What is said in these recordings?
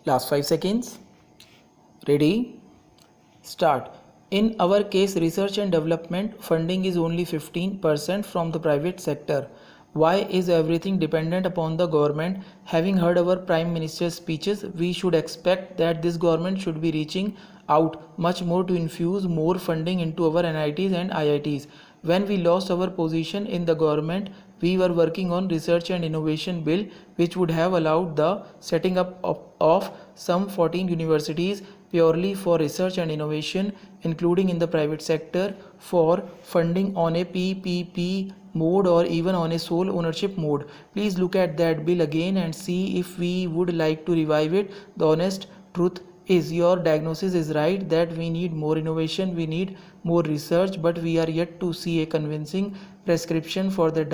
Last 5 seconds. Ready? Start. In our case, research and development funding is only 15% from the private sector. Why is everything dependent upon the government? Having heard our Prime Minister's speeches, we should expect that this government should be reaching out much more to infuse more funding into our NITs and IITs. When we lost our position in the government, we were working on research and innovation bill which would have allowed the setting up of some 14 universities purely for research and innovation, including in the private sector, for funding on a PPP mode or even on a sole ownership mode. Please look at that bill again and see if we would like to revive it. The honest truth is your diagnosis is right that we need more innovation, we need more research, but we are yet to see a convincing prescription for the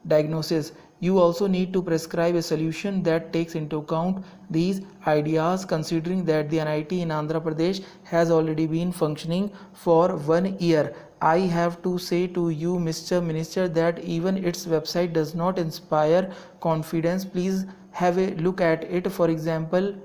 diagnosis. You also need to prescribe a solution that takes into account these ideas, considering that the NIT in Andhra Pradesh has already been functioning for 1 year. I have to say to you, Mr. Minister, that even its website does not inspire confidence. Please have a look at it. For example,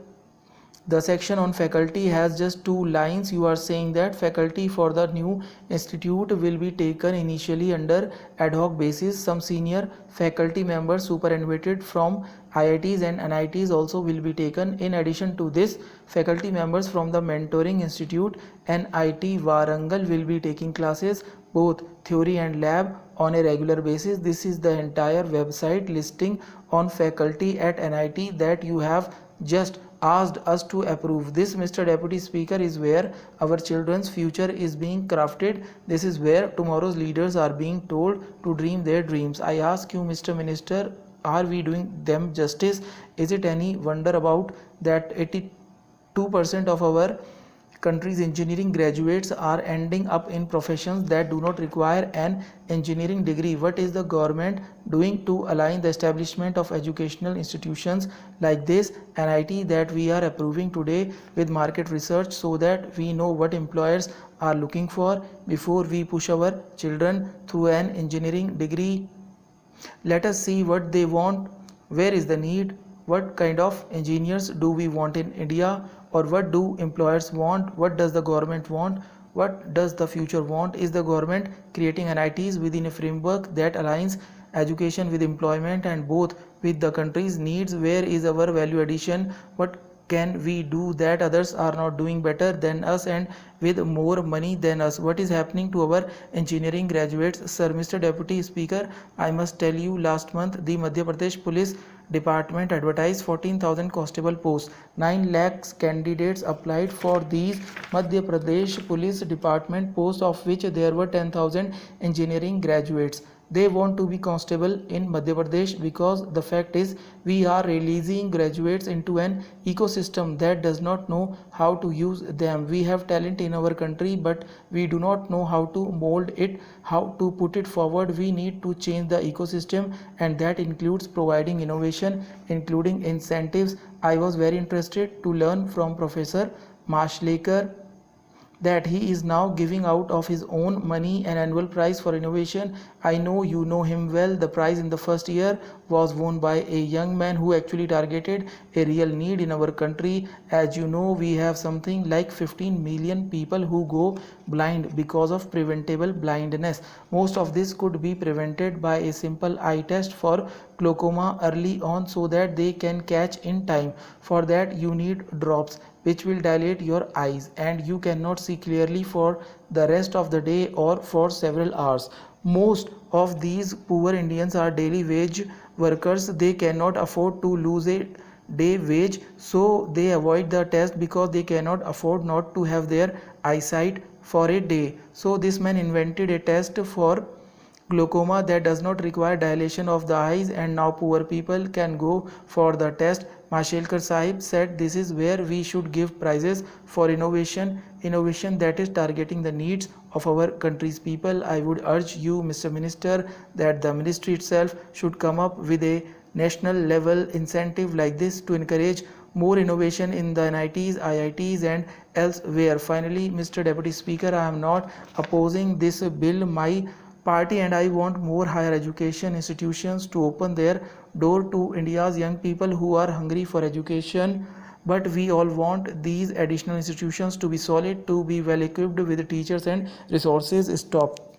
the section on faculty has just 2 lines. You are saying that faculty for the new institute will be taken initially under ad hoc basis. Some senior faculty members superannuated from IITs and NITs also will be taken. In addition to this, faculty members from the mentoring institute NIT Warangal will be taking classes, both theory and lab, on a regular basis. This is the entire website listing on faculty at NIT that you have just asked us to approve. This, Mr. Deputy Speaker, is where our children's future is being crafted. This is where tomorrow's leaders are being told to dream their dreams. I ask you, Mr. Minister, are we doing them justice? Is it any wonder about that 82% of our country's engineering graduates are ending up in professions that do not require an engineering degree? What is the government doing to align the establishment of educational institutions like this NIT that we are approving today with market research, so that we know what employers are looking for before we push our children through an engineering degree? Let us see what they want. Where is the need? What kind of engineers do we want in India? Or what do employers want? What does the government want? What does the future want? Is the government creating NITs within a framework that aligns education with employment and both with the country's needs? Where is our value addition? What can we do that others are not doing better than us and with more money than us? What is happening to our engineering graduates? Sir, Mr. Deputy Speaker, I must tell you, last month the Madhya Pradesh Police Department advertised 14,000 constable posts. 9 lakhs candidates applied for these Madhya Pradesh Police Department posts, of which there were 10,000 engineering graduates. They want to be constable in Madhya Pradesh because the fact is we are releasing graduates into an ecosystem that does not know how to use them. We have talent in our country, but we do not know how to mold it, how to put it forward. We need to change the ecosystem, and that includes providing innovation, including incentives. I was very interested to learn from Professor Mashlekar that he is now giving out of his own money an annual prize for innovation. I know you know him well. The prize in the first year was won by a young man who actually targeted a real need in our country. As you know, we have something like 15 million people who go blind because of preventable blindness. Most of this could be prevented by a simple eye test for glaucoma early on, so that they can catch in time. For that you need drops which will dilate your eyes, and you cannot see clearly for the rest of the day or for several hours. Most of these poor Indians are daily wage workers. They cannot afford to lose a day wage, so they avoid the test because they cannot afford not to have their eyesight for a day. So this man invented a test for glaucoma that does not require dilation of the eyes, and now poor people can go for the test. Mashelkar Sahib said this is where we should give prizes for innovation that is targeting the needs of our country's people. I would urge you, Mr. Minister, that the ministry itself should come up with a national level incentive like this to encourage more innovation in the NITs, IITs and elsewhere. Finally, Mr. Deputy Speaker, I am not opposing this bill. My party and I want more higher education institutions to open their door to India's young people who are hungry for education. but we all want these additional institutions to be solid, to be well equipped with teachers and resources. Stop.